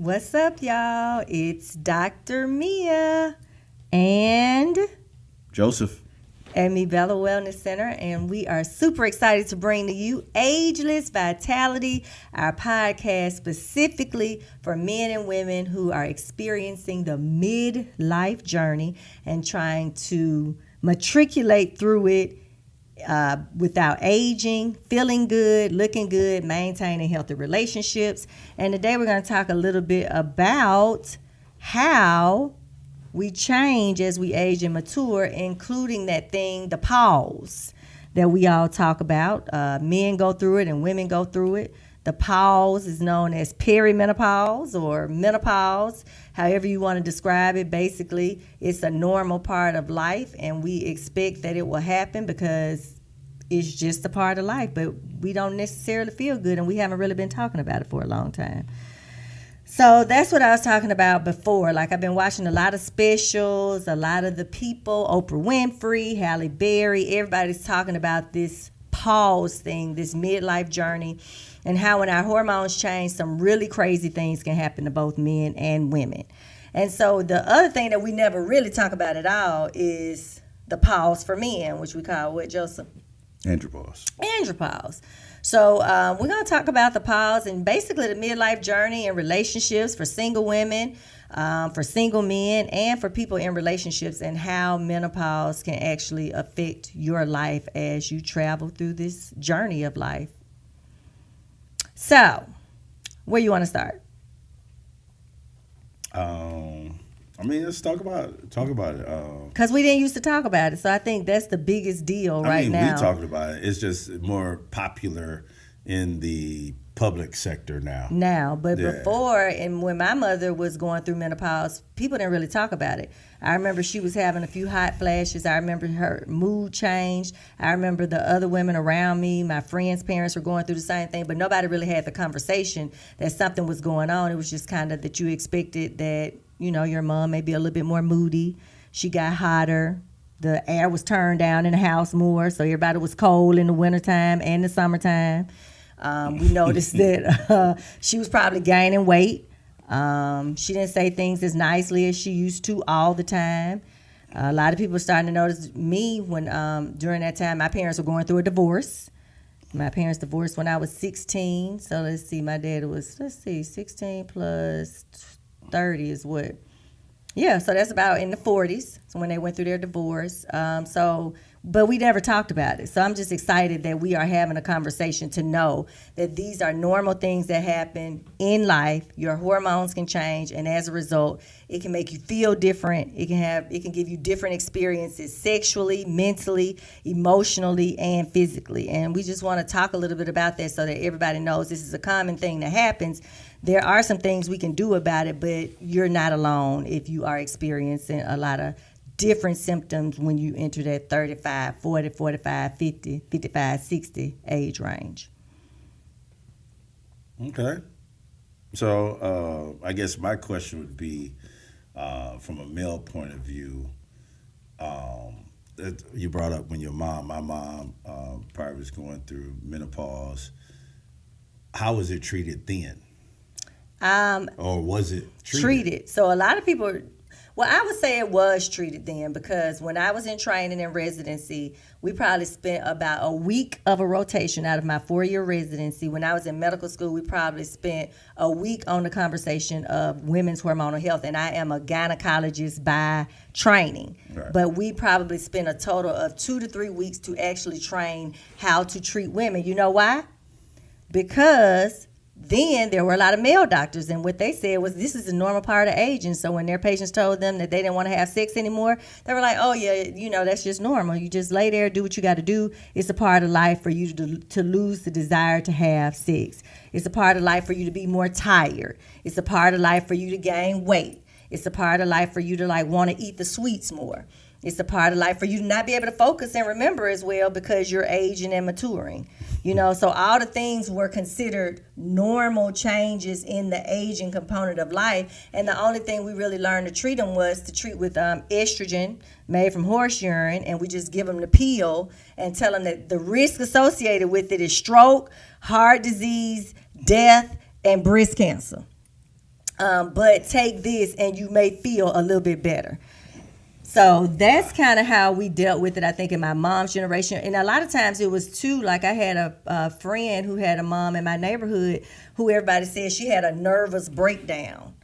What's up, y'all? It's Dr. Mia and Joseph. at Me Bella Wellness Center, and we are super excited to bring to you Ageless Vitality, our podcast specifically for men and women who are experiencing the midlife journey and trying to matriculate through it without aging, feeling good, looking good, maintaining healthy relationships. And today we're going to talk a little bit about how we change as we age and mature, including that thing, the pause that we all talk about. Men go through it and women go through it. The pause is known as perimenopause or menopause, however you want to describe it. Basically, it's a normal part of life, and we expect that it will happen because it's just a part of life, but we don't necessarily feel good, and we haven't really been talking about it for a long time. So that's what I was talking about before. Like, I've been watching a lot of specials, a lot of the people, Oprah Winfrey, Halle Berry, everybody's talking about this pause thing, this midlife journey, and how when our hormones change, some really crazy things can happen to both men and women. And so the other thing that we never really talk about at all is the pause for men, which we call what, Joseph? Andropause. Andropause. So we're going to talk about the pause and basically the midlife journey and relationships for single women, for single men, and for people in relationships, and how menopause can actually affect your life as you travel through this journey of life. So, where you want to start? Let's talk about it. Because we didn't used to talk about it, so I think that's the biggest deal right now. We talked about it. It's just more popular in the public sector now. Before, and when my mother was going through menopause, people didn't really talk about it. I remember she was having a few hot flashes. I remember her mood changed. I remember the other women around me, my friends' parents were going through the same thing, but nobody really had the conversation that something was going on. It was just kind of that you expected that, you know, your mom may be a little bit more moody. She got hotter. The air was turned down in the house more, so everybody was cold in the wintertime and the summertime. We noticed that she was probably gaining weight. She didn't say things as nicely as she used to all the time. A lot of people were starting to notice me when during that time my parents were going through a divorce. My parents divorced when I was 16. So let's see, my dad was, 16 plus 30 is what? Yeah, so that's about in the 40s. So when they went through their divorce. But we never talked about it. So I'm just excited that we are having a conversation to know that these are normal things that happen in life. Your hormones can change, and as a result, it can make you feel different. It can give you different experiences sexually, mentally, emotionally, and physically. And we just want to talk a little bit about that so that everybody knows this is a common thing that happens. There are some things we can do about it, but you're not alone if you are experiencing a lot of different symptoms when you enter that 35, 40, 45, 50, 55, 60 age range. Okay. So I guess my question would be, from a male point of view, that you brought up when my mom probably was going through menopause. How was it treated then? Or was it treated? So a lot of people... Well, I would say it was treated then, because when I was in training and residency, we probably spent about a week of a rotation out of my 4-year residency. When I was in medical school, we probably spent a week on the conversation of women's hormonal health. And I am a gynecologist by training. Right. But we probably spent a total of 2 to 3 weeks to actually train how to treat women. You know why? Because then there were a lot of male doctors, and what they said was this is a normal part of aging. So when their patients told them that they didn't want to have sex anymore, they were like, oh, yeah, you know, that's just normal. You just lay there, do what you got to do. It's a part of life for you to lose the desire to have sex. It's a part of life for you to be more tired. It's a part of life for you to gain weight. It's a part of life for you to want to eat the sweets more. It's a part of life for you to not be able to focus and remember as well because you're aging and maturing. You know, so all the things were considered normal changes in the aging component of life. And the only thing we really learned to treat them was to treat with estrogen made from horse urine. And we just give them the pill and tell them that the risk associated with it is stroke, heart disease, death, and breast cancer. but take this and you may feel a little bit better. So that's kind of how we dealt with it, I think, in my mom's generation. And a lot of times it was too, like I had a friend who had a mom in my neighborhood who everybody said she had a nervous breakdown.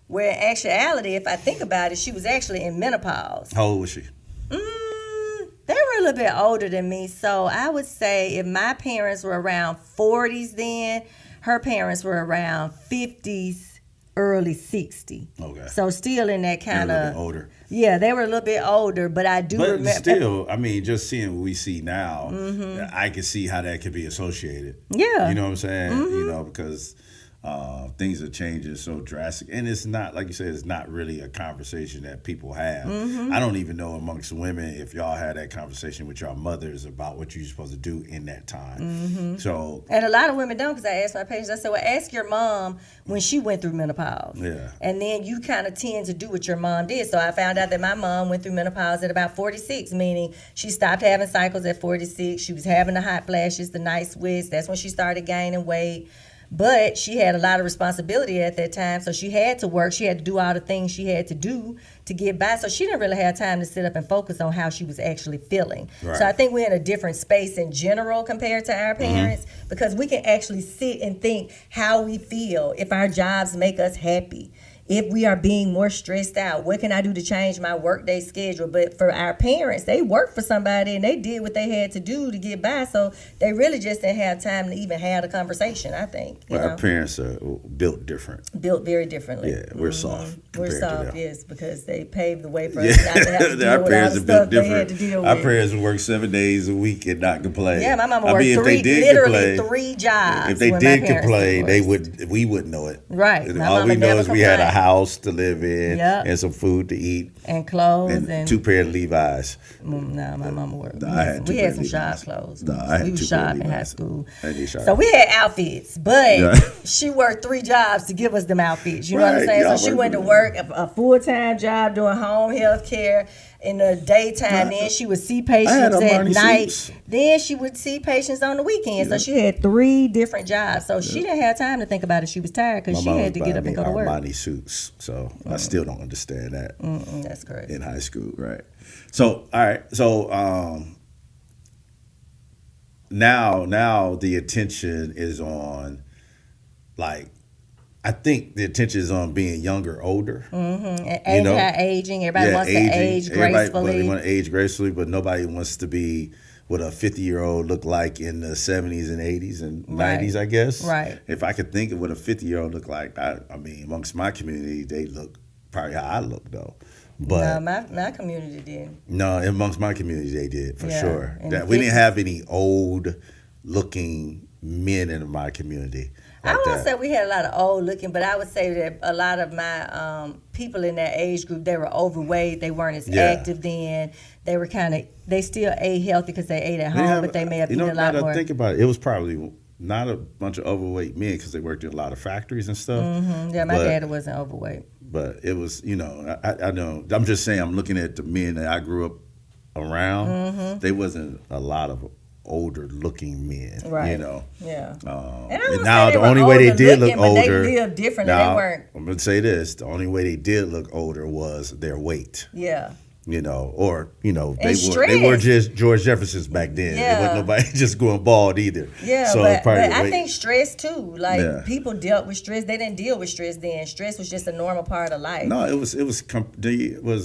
Where in actuality, if I think about it, she was actually in menopause. How old was she? They were a little bit older than me. So I would say if my parents were around 40s then, her parents were around 50s. Early 60. Okay. So still in that kind of older. Yeah, they were a little bit older, but I do remember. But still, I mean, just seeing what we see now, I can see how that could be associated. Yeah. You know what I'm saying? You know, because things are changing so drastic, and it's not, like you said, it's not really a conversation that people have. I don't even know amongst women if y'all had that conversation with your mothers about what you're supposed to do in that time. So, and a lot of women don't, because I asked my patients, I said, well, ask your mom when she went through menopause. Yeah. And then you kind of tend to do what your mom did. So I found out that my mom went through menopause at about 46, meaning she stopped having cycles at 46. She was having the hot flashes, the night sweats. That's when she started gaining weight. But she had a lot of responsibility at that time, so she had to work. She had to do all the things she had to do to get by. So she didn't really have time to sit up and focus on how she was actually feeling. Right. So I think we're in a different space in general compared to our parents, because we can actually sit and think how we feel, if our jobs make us happy, if we are being more stressed out, what can I do to change my workday schedule? But for our parents, they worked for somebody and they did what they had to do to get by. So they really just didn't have time to even have a conversation, I think. Well, our parents are built different. Built very differently. Yeah, we're soft. We're soft, yes, because they paved the way for us not to have to deal our with all the stuff they had to deal with. Our parents would work 7 days a week and not complain. Yeah, my mama worked literally three jobs. If they did complain, we wouldn't know it. Right. All we know is we had a house to live in, and some food to eat, and clothes, and 2 pair of Levi's. No, my mama worked. We had some shop clothes. No, I had we were shop in high school, so we had outfits. But she worked 3 jobs to give us them outfits. You know what I'm saying? So she went to work a full-time job doing home health care in the daytime. Then she would see patients at night. Suits. Then she would see patients on the weekends. So she had 3 different jobs. So she didn't have time to think about it. She was tired because she had to get up and go to work. Armani suits. So I still don't understand that. That's correct. In high school, right? So all right. So now the attention is on, like, I think the attention is on being younger, older. And anti-aging. Everybody wants to age gracefully. Everybody want to age gracefully, but nobody wants to be what a 50-year-old looked like in the 70s and 80s and 90s, I guess. Right. If I could think of what a 50-year-old looked like, I mean, amongst my community, they look probably how I look, though. But no, my community did. No, amongst my community, they did, for sure. We didn't have any old-looking men in my community. I won't say we had a lot of old looking, but I would say that a lot of my people in that age group, they were overweight. They weren't as active then. They were they still ate healthy because they ate at home, but they may have eaten a lot more. Think about it. It was probably not a bunch of overweight men because they worked in a lot of factories and stuff. Yeah, my dad wasn't overweight. But it was, I know. I'm just saying, I'm looking at the men that I grew up around. They wasn't a lot of older looking men, right? Yeah. And now the only way they did look older, they lived differently. They weren't. I'm gonna say this: the only way they did look older was their weight. Yeah. They were just George Jeffersons back then. Yeah. There wasn't nobody just going bald either. Yeah, so but I think stress too. Like people dealt with stress. They didn't deal with stress then. Stress was just a normal part of life. No, it was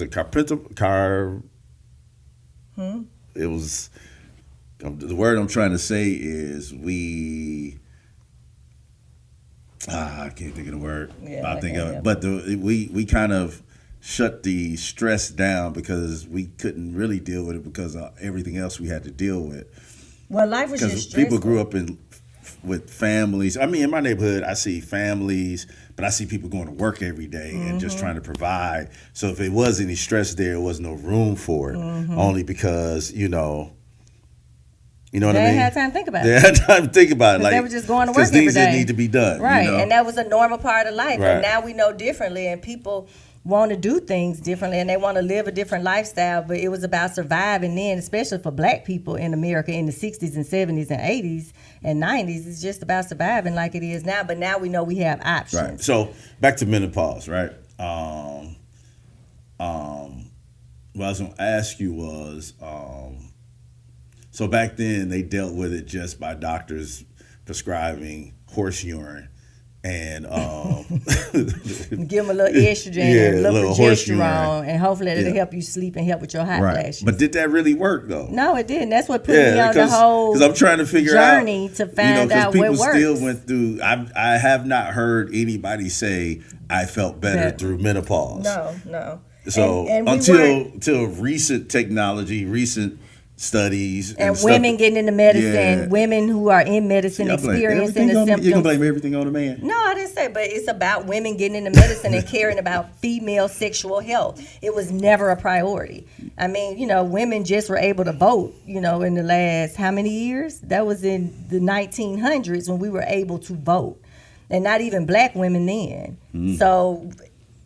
a carpenter car. It was. The word I'm trying to say is I can't think of the word. Yeah, I'll think of it. But we kind of shut the stress down because we couldn't really deal with it because of everything else we had to deal with. Well, life was just stressful. People grew up with families. I mean, in my neighborhood, I see families, but I see people going to work every day and just trying to provide. So if there was any stress there was no room for it, only because, you know what I mean? They had time to think about it. They had time to think about it. Like, they were just going to work every day. Because things that need to be done. Right, and that was a normal part of life. Right. And now we know differently, and people want to do things differently and they want to live a different lifestyle, but it was about surviving then, especially for black people in America in the 60s and 70s and 80s and 90s. It's just about surviving like it is now, but now we know we have options. Right. So back to menopause, right? What I was going to ask you was, so back then they dealt with it just by doctors prescribing horse urine and give them a little estrogen and a little progesterone, and hopefully it'll help you sleep and help with your hot flashes. But did that really work though? No, it didn't. That's what put me on the whole because I'm trying to figure journey out, to find out what works. People still went through. I have not heard anybody say I felt better through menopause. No. So and until recent technology, recent studies and women getting into medicine, women who are in medicine experiencing the symptoms. You gonna blame everything on a man? No, I didn't say, but it's about women getting into medicine and caring about female sexual health. It was never a priority. I mean, women just were able to vote, in the last how many years? That was in the 1900s when we were able to vote, and not even black women then. So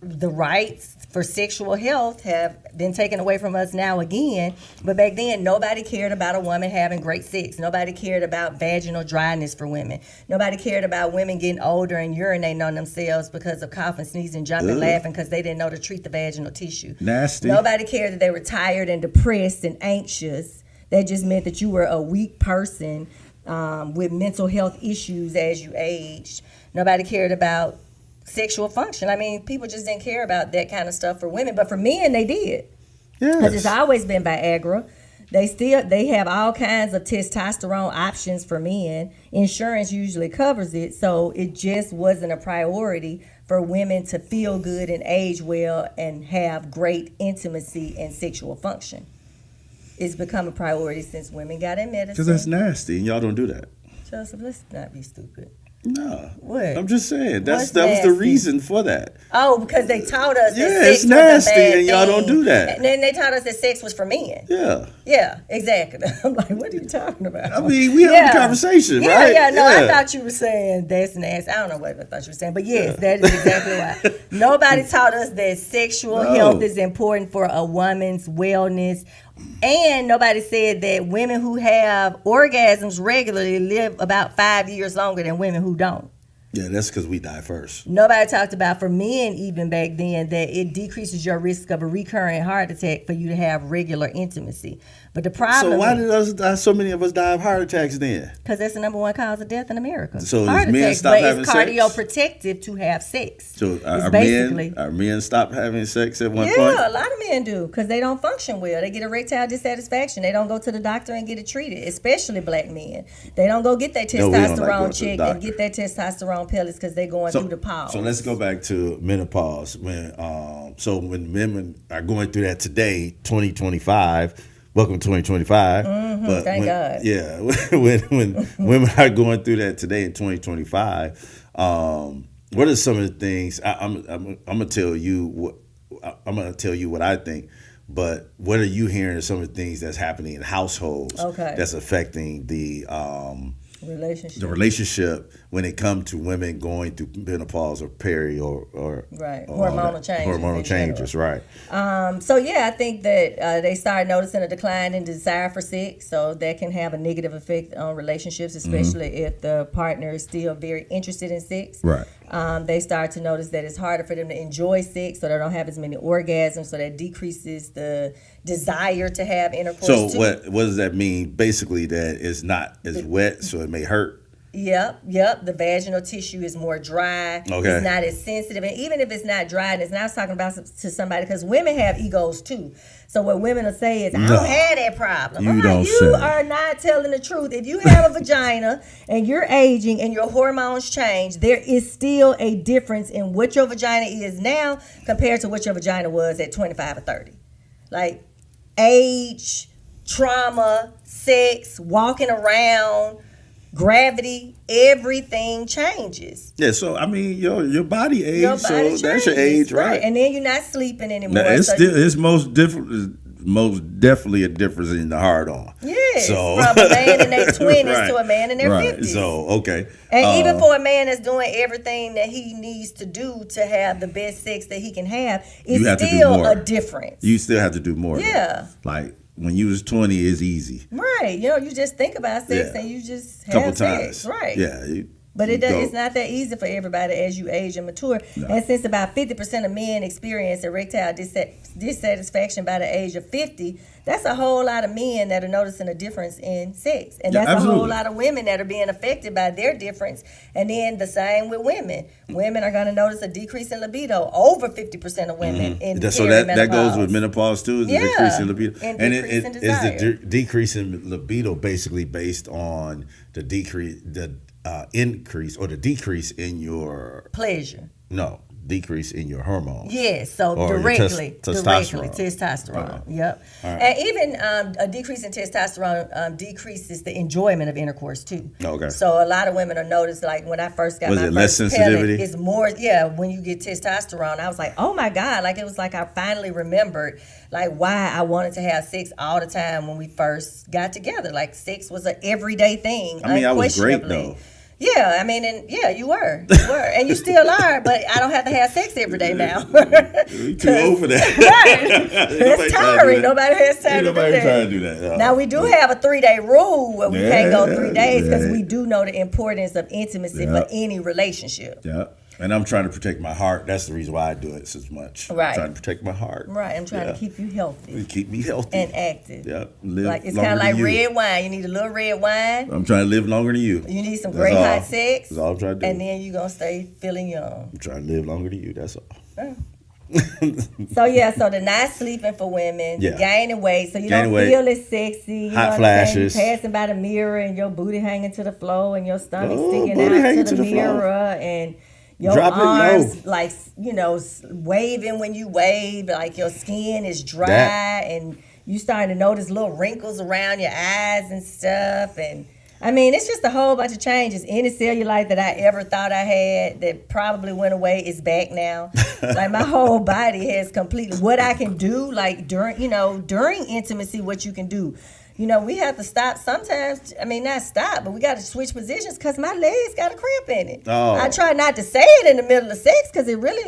the rights for sexual health have been taken away from us now again. But back then, nobody cared about a woman having great sex. Nobody cared about vaginal dryness for women. Nobody cared about women getting older and urinating on themselves because of coughing, sneezing, jumping, laughing because they didn't know to treat the vaginal tissue. Nasty. Nobody cared that they were tired and depressed and anxious. That just meant that you were a weak person with mental health issues as you aged. Nobody cared about sexual function. I mean, people just didn't care about that kind of stuff for women, but for men, they did. Because it's always been Viagra. They have all kinds of testosterone options for men. Insurance usually covers it, so it just wasn't a priority for women to feel good and age well and have great intimacy and sexual function. It's become a priority since women got in medicine. Because that's nasty, and y'all don't do that. Joseph, let's not be stupid. No. What? I'm just saying. That was the reason for that. Oh, because they taught us that sex it's nasty was a bad and y'all thing. don't do that. And then they taught us that sex was for men. Yeah, exactly. I'm like, what are you talking about? I mean, we have a conversation, right? I thought you were saying that's nasty. I don't know what I thought you were saying, but yes, that is exactly why. Nobody taught us that sexual health is important for a woman's wellness. And nobody said that women who have orgasms regularly live about 5 years longer than women who don't. Yeah, that's because we die first. Nobody talked about for men even back then that it decreases your risk of a recurrent heart attack for you to have regular intimacy. But the problem. So why did so many of us die of heart attacks then? Because that's the number one cause of death in America. So heart men attacks, stop having sex? But it's cardioprotective to have sex. So are men stop having sex at one point? Yeah, a lot of men do because they don't function well. They get erectile dissatisfaction. They don't go to the doctor and get it treated, especially black men. They don't go get their testosterone checked and get their testosterone pellets because they're going through the pause. So let's go back to menopause. When women are going through that today, 2025. Welcome to 2025. But thank God. Yeah, when women are going through that today in 2025, what are some of the things? I'm gonna tell you what I think. But what are you hearing of some of the things that's happening in households that's affecting the relationship when it comes to women going through menopause or peri or hormonal changes, right? So yeah, I think that they start noticing a decline in desire for sex, so that can have a negative effect on relationships, especially if the partner is still very interested in sex. Right. They start to notice that it's harder for them to enjoy sex, so they don't have as many orgasms, so that decreases the desire to have intercourse. So what does that mean? Basically, that it's not as wet, so it may hurt. Yep. The vaginal tissue is more dry. It's not as sensitive. And even if it's not dry, and it's not talking about to somebody, because women have egos too. So what women will say is, I don't have that problem. You are not telling the truth. If you have a vagina and you're aging and your hormones change, there is still a difference in what your vagina is now compared to what your vagina was at 25 or 30. Like age, trauma, sex, walking around, gravity, everything changes. Yeah, so I mean, your body age, so changes, that's your age, right? And then you're not sleeping anymore. Now, it's most different. most definitely a difference in the hard on. Yes, from a man in their 20s right, to a man in their right. 50s. So, okay. And even for a man that's doing everything that he needs to do to have the best sex that he can have, it's still a difference. You still have to do more. Yeah. Like, when you was 20, it's easy. Right. You know, you just think about sex and you just have couple sex. times. Right. Yeah. But it's not that easy for everybody as you age and mature. No. And since about 50% of men experience erectile dissatisfaction by the age of 50, that's a whole lot of men that are noticing a difference in sex. And that's a whole lot of women that are being affected by their difference. And then the same with women. Women are going to notice a decrease in libido. Over 50% of women in So that goes with menopause too, is the decrease in libido? And is the decrease in libido basically based on the increase or the decrease in your pleasure? No, decrease in your hormones. Yes, so directly testosterone. Right. Yep. Right. And even a decrease in testosterone decreases the enjoyment of intercourse too. Okay. So a lot of women are noticed, like when I first got my first less sensitivity? pellet, it's more, when you get testosterone, I was like, oh my God, like it was like I finally remembered like why I wanted to have sex all the time when we first got together. Like sex was an everyday thing. I mean, I was great though. Yeah, I mean, and you were, and you still are, but I don't have to have sex every day now. You're too old for that. Right. It's tiring. Nobody has time to do that. Trying to do that. Now, we do have a 3-day rule where we can't go 3 days because we do know the importance of intimacy for any relationship. Yeah. And I'm trying to protect my heart. That's the reason why I do it so much. Right. I'm trying to protect my heart. Right. I'm trying to keep you healthy. Keep me healthy. And active. Yeah. It's kind of like red wine. You need a little red wine. I'm trying to live longer than you. You need some great hot sex. That's all I'm trying to do. And then you're going to stay feeling young. I'm trying to live longer than you. That's all. So the not sleeping for women, the gaining weight, so you don't feel as sexy, hot flashes, passing by the mirror and your booty hanging to the floor and your stomach sticking out to the mirror and your arms like waving when you wave, like your skin is dry and you starting to notice little wrinkles around your eyes and stuff. And I mean, it's just a whole bunch of changes. Any cellulite that I ever thought I had that probably went away is back now. Like my whole body has completely, what I can do, like during intimacy, what you can do. We have to stop sometimes. I mean, not stop, but we got to switch positions because my legs got a cramp in it. Oh. I try not to say it in the middle of sex because it really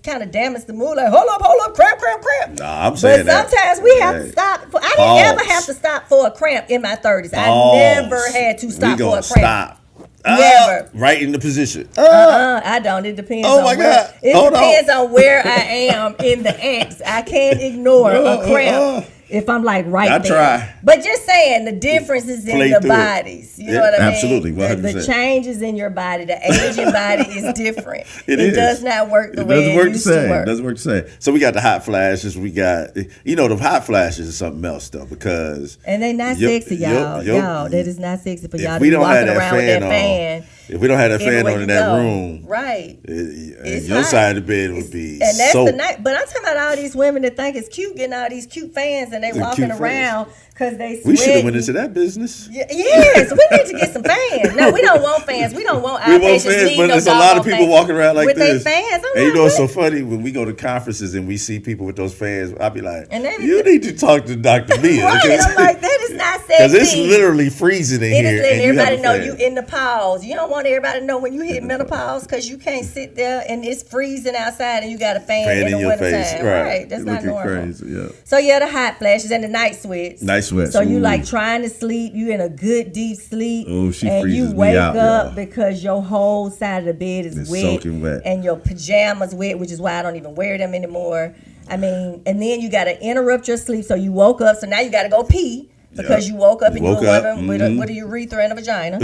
kind of damages the mood. Like, hold up, cramp. Nah, I'm saying that. But sometimes we have to stop. I didn't ever have to stop for a cramp in my 30s. I never had to stop for a cramp. Stop. Never. Right in the position. I don't. It depends. God. It depends on where I am in the X. I can't ignore a cramp. If I'm like right there. I try. But just saying, the differences in the bodies. You know what I mean? Absolutely, 100%. The changes in your body, the aging body is different. It does not work the way it used to work. It doesn't work the same. So we got the hot flashes. We got, the hot flashes is something else, though, because. And they not sexy, y'all. Y'all, that is not sexy for y'all to be walking around with that fan. If we don't have that fan on in that room, right? Your side of the bed would be and that's the night. But I'm talking about all these women that think it's cute getting all these cute fans and they walking around because they sweating. We should have went into that business. Yes, we need to get some fans. No, we don't want fans. We don't want our patients. We want fans, but there's a lot of people walking around like with this. With their fans. And it's so funny when we go to conferences and we see people with those fans. I'll be like, you need to talk to Dr. Mia. Right, I'm like, that is not sexy. Because it's literally freezing in here. Letting everybody know you in the pause. You don't want everybody to know when you hit menopause because you can't sit there and it's freezing outside and you got a fan in the wintertime. Right. That's not normal. Crazy, yeah. So the hot flashes and the night sweats. Night sweats. So you like trying to sleep, you in a good deep sleep. Oh, she and freezes you wake me out, up because your whole side of the bed is soaking wet. And your pajamas wet, which is why I don't even wear them anymore. I mean, and then you got to interrupt your sleep. So you woke up, so now you got to go pee. Because you woke up and you were woman with a urethra and a vagina.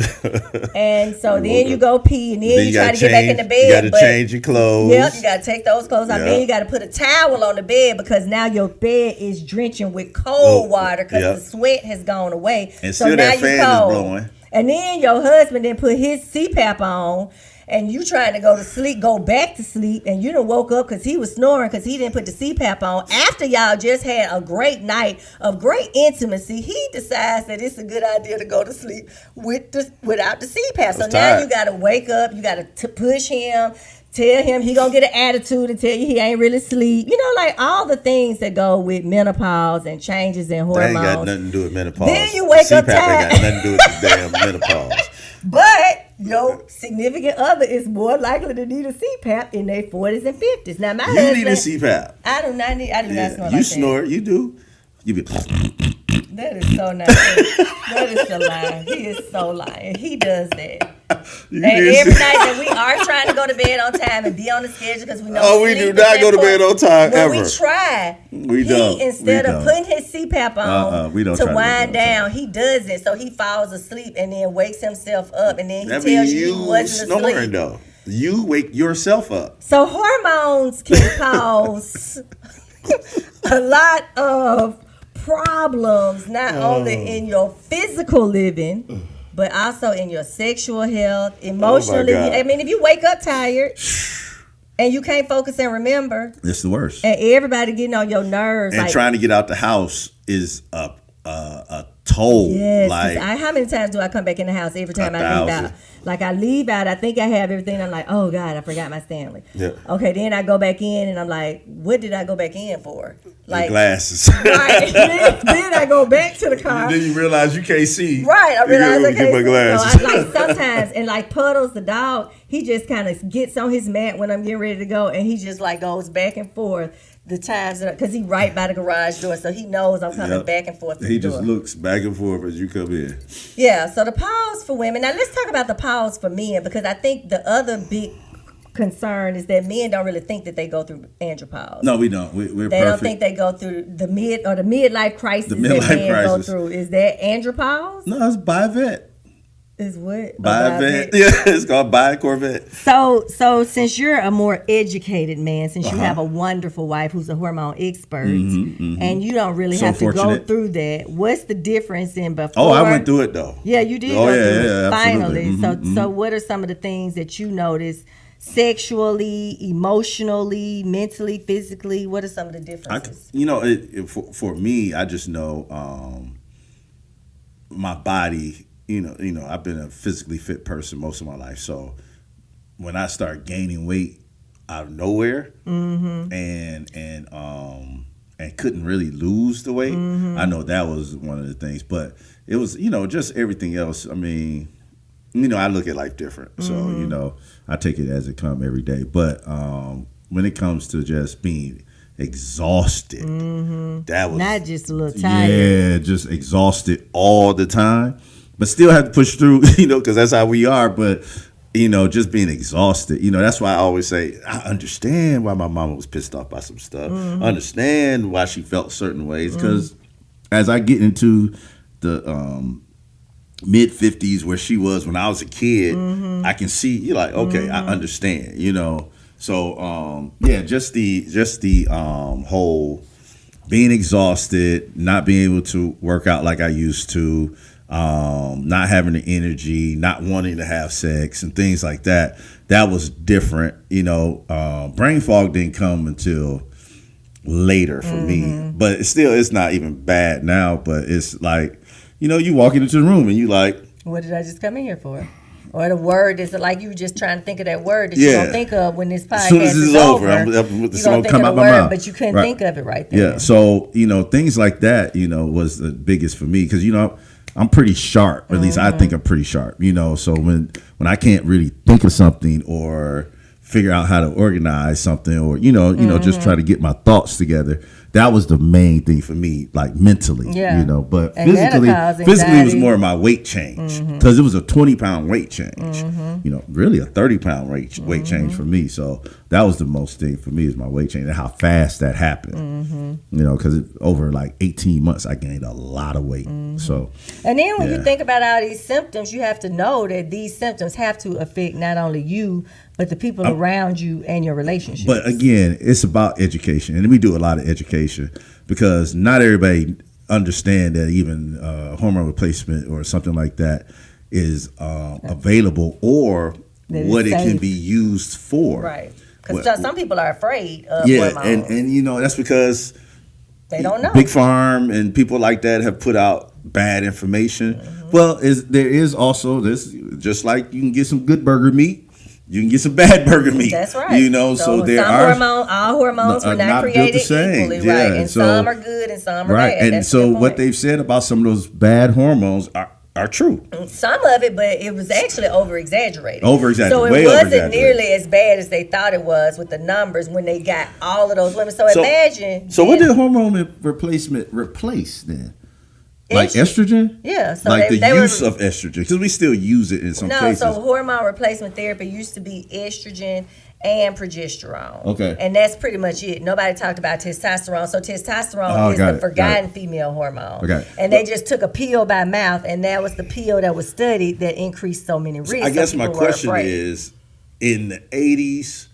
And so then you go pee and then you try to get back in the bed. You got to change your clothes. Yep, you got to take those clothes off. Then you got to put a towel on the bed because now your bed is drenching with cold water because the sweat has gone away. And so still now that fan is blowing. And then your husband then put his CPAP on. And you trying to go back to sleep, and you done woke up because he was snoring because he didn't put the CPAP on. After y'all just had a great night of great intimacy, he decides that it's a good idea to go to sleep without the CPAP. So now you got to wake up, you got to push him, tell him he gonna get an attitude and tell you he ain't really sleep. You know, like all the things that go with menopause and changes in hormones. That ain't got nothing to do with menopause. Then you wake up tired. CPAP ain't got nothing to do with the damn menopause. But your significant other is more likely to need a CPAP in their 40s and 50s. Now, my husband... You need a CPAP. I do not snore like that. You snore. You do. You be... That is so nice. That is a lie. He is so lying. He does that. And every night that we are trying to go to bed on time and be on the schedule because we know. Oh, we do not go to bed on time when ever. We try. Instead of putting his CPAP on to wind down, he doesn't. So he falls asleep and then wakes himself up, and then he tells you he wasn't snoring, asleep. Though. You wake yourself up. So hormones can cause a lot of problems, not only in your physical living, but also in your sexual health, emotionally. I mean, if you wake up tired and you can't focus and remember, it's the worst. And everybody getting on your nerves. And trying to get out the house is a toll. Yes. Like, how many times do I come back in the house every time I leave out? Like I leave out, I think I have everything. I'm like, oh God, I forgot my Stanley. Yeah. Okay, then I go back in and I'm like, what did I go back in for? Like the glasses. Right. then I go back to the car. Then you realize you can't see. Right. I realize I can't my see. glasses. So I, like sometimes, and like Puddles, the dog, he just kind of gets on his mat when I'm getting ready to go, and he just like goes back and forth. The times because he right by the garage door, so he knows I'm coming back and forth. He just looks back and forth as you come in. Yeah. So the pause for women. Now let's talk about the pause for men, because I think the other big concern is that men don't really think that they go through andropause. No, we don't. We're they perfect. Don't think they go through the midlife crisis that men go through. Is that andropause? No, it's buy a vet. Is what? Buy a vet. Yeah, it's called buy a Corvette. So since you're a more educated man, since you have a wonderful wife who's a hormone expert, and you don't really have to go through that, what's the difference in before? Oh, I went through it though. Yeah, you did go through it. Finally. Absolutely. So what are some of the things that you notice sexually, emotionally, mentally, physically? What are some of the differences? For me, I just know my body. You know, I've been a physically fit person most of my life. So when I start gaining weight out of nowhere and couldn't really lose the weight, I know that was one of the things. But it was, just everything else. I mean, I look at life different. So, I take it as it comes every day. But when it comes to just being exhausted, that was not just a little tired. Yeah, just exhausted all the time. But still have to push through, because that's how we are. But, just being exhausted, that's why I always say, I understand why my mama was pissed off by some stuff. I understand why she felt certain ways. Because as I get into the mid-50s where she was when I was a kid, I can see, you're like, okay, I understand, So, just the whole being exhausted, not being able to work out like I used to, not having the energy, not wanting to have sex and things like that. That was different. Brain fog didn't come until later for me, but it's not even bad now, but it's like, you walk into the room and you like, what did I just come in here for? Or the word is like you were just trying to think of that word that you don't think of when this podcast is over. I'm you're going to to come out my mouth. But you couldn't think of it right there. Yeah, so, things like that, was the biggest for me because, I'm pretty sharp, or at least I think I'm pretty sharp, so when I can't really think of something or figure out how to organize something or, just try to get my thoughts together, that was the main thing for me, like mentally, but and physically it was more of my weight change because it was a 20-pound weight change, really a 30-pound weight change for me. So that was the most thing for me is my weight change and how fast that happened, because over like 18 months, I gained a lot of weight. So, and then when you think about all these symptoms, you have to know that these symptoms have to affect not only you, but the people around you and your relationships. But again, it's about education. And we do a lot of education because not everybody understand that even hormone replacement or something like that is available or what it can be used for. Right. Because some people are afraid of hormones. And that's because they don't know. Big Farm and people like that have put out bad information. Well, there is also this, just like you can get some good burger meat, you can get some bad burger meat. That's right. You know, so there are all hormones were not created equally, right? And so, some are good and some are bad. And that's so what they've said about some of those bad hormones are true. Some of it, but it was actually over-exaggerated. So it wasn't nearly as bad as they thought it was with the numbers when they got all of those women. So imagine. So what did hormone replacement replace then? Like estrogen? Yeah. So like the use of estrogen, because we still use it in some cases. No, so hormone replacement therapy used to be estrogen and progesterone. Okay. And that's pretty much it. Nobody talked about testosterone. So testosterone is the forgotten female hormone. Okay. And they just took a pill by mouth, and that was the pill that was studied that increased so many risks. I guess my question is, in the 80s,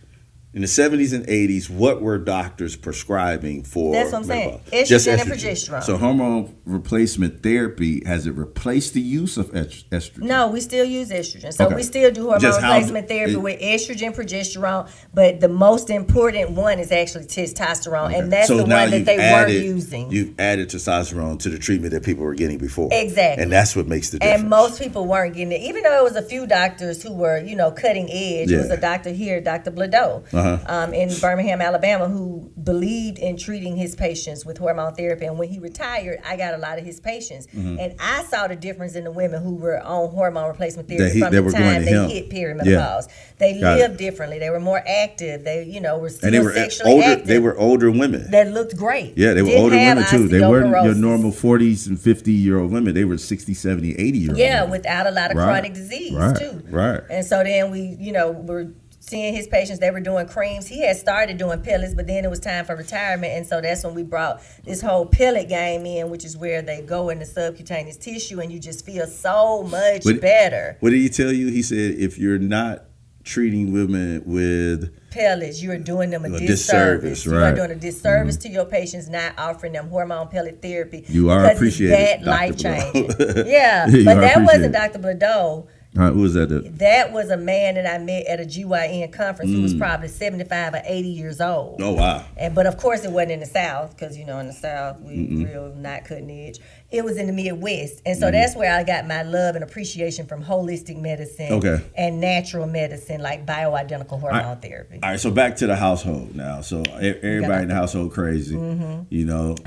in the 70s and 80s, what were doctors prescribing for? That's what I'm saying. Estrogen and progesterone. So hormone replacement therapy, has it replaced the use of estrogen? No, we still use estrogen. So we still do hormone replacement therapy with estrogen, progesterone, but the most important one is actually testosterone, and that's the one that they weren't using. You've added testosterone to the treatment that people were getting before. Exactly. And that's what makes the difference. And most people weren't getting it, even though it was a few doctors who were, cutting edge. It was a doctor here, Dr. Bladeau. In Birmingham, Alabama, who believed in treating his patients with hormone therapy. And when he retired, I got a lot of his patients. And I saw the difference in the women who were on hormone replacement therapy from the time they hit perimenopause. They lived differently. They were more active. They, were still sexually active. They were older women. That looked great. Yeah, they were older women too. They weren't your normal 40s and 50-year-old women. They were 60, 70, 80-year-old women. Without a lot of chronic disease too. Right. And so then we, were seeing his patients, they were doing creams. He had started doing pellets, but then it was time for retirement, and so that's when we brought this whole pellet game in, which is where they go in the subcutaneous tissue, and you just feel so much better. What did he tell you? He said, if you're not treating women with pellets, you are doing them a disservice. You are doing a disservice to your patients, not offering them hormone pellet therapy. You are appreciated, that life changing. Yeah, but that wasn't Dr. Bladeau. Who was that? That was a man that I met at a GYN conference who was probably 75 or 80 years old. Oh, wow. But of course it wasn't in the South, because, in the South, we real not cutting edge. It was in the Midwest. And so that's where I got my love and appreciation from holistic medicine and natural medicine, like bioidentical hormone therapy. All right, so back to the household now. So everybody in the household crazy,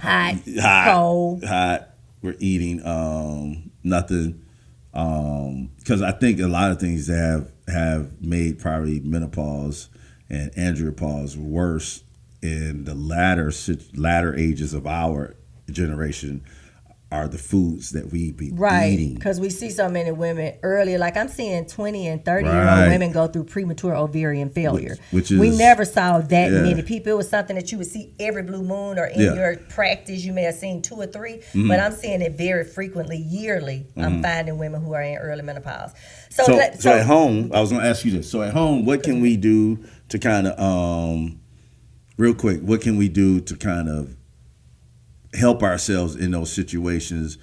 Hot, cold. Hot. We're eating nothing. Because I think a lot of things that have made probably menopause and andropause worse in the latter ages of our generation are the foods that we be eating. Because we see so many women earlier, like I'm seeing 20 and 30-year-old women go through premature ovarian failure. Which is, we never saw that many people. It was something that you would see every blue moon, or in your practice you may have seen 2 or 3, but I'm seeing it very frequently, yearly. I'm finding women who are in early menopause. So at home, I was going to ask you this. So at home, what can we do to kind of, real quick, what can we do to kind of help ourselves in those situations,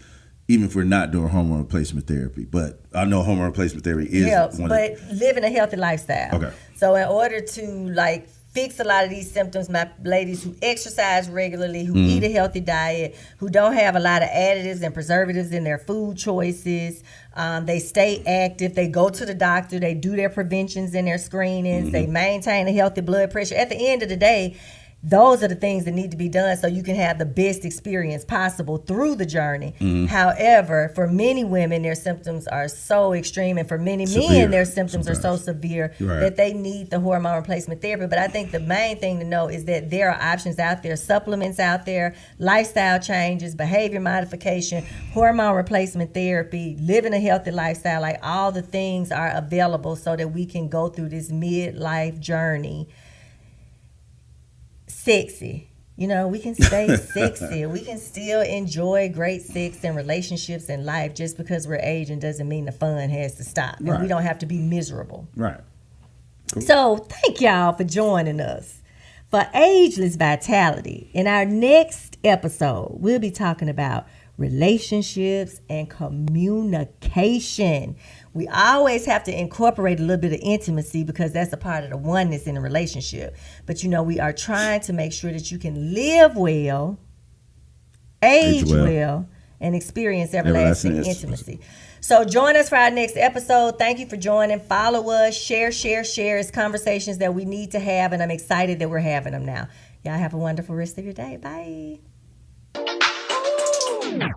even if we're not doing hormone replacement therapy? But I know hormone replacement therapy is helps, but living a healthy lifestyle. Okay. So in order to fix a lot of these symptoms, my ladies who exercise regularly, who eat a healthy diet, who don't have a lot of additives and preservatives in their food choices, they stay active, they go to the doctor, they do their preventions and their screenings, they maintain a healthy blood pressure. At the end of the day, those are the things that need to be done so you can have the best experience possible through the journey. However, for many women, their symptoms are so extreme, and for many men, their symptoms are so severe that they need the hormone replacement therapy. But I think the main thing to know is that there are options out there, supplements out there, lifestyle changes, behavior modification, hormone replacement therapy, living a healthy lifestyle. Like, all the things are available so that we can go through this midlife journey sexy. We can stay sexy. We can still enjoy great sex and relationships in life. Just because we're aging doesn't mean the fun has to stop. And we don't have to be miserable. Right. Cool. So thank y'all for joining us for Ageless Vitality. In our next episode, we'll be talking about relationships and communication. We always have to incorporate a little bit of intimacy, because that's a part of the oneness in a relationship. But we are trying to make sure that you can live well, age well, and experience everlasting intimacy. So join us for our next episode. Thank you for joining. Follow us. Share. It's conversations that we need to have, and I'm excited that we're having them now. Y'all have a wonderful rest of your day. Bye.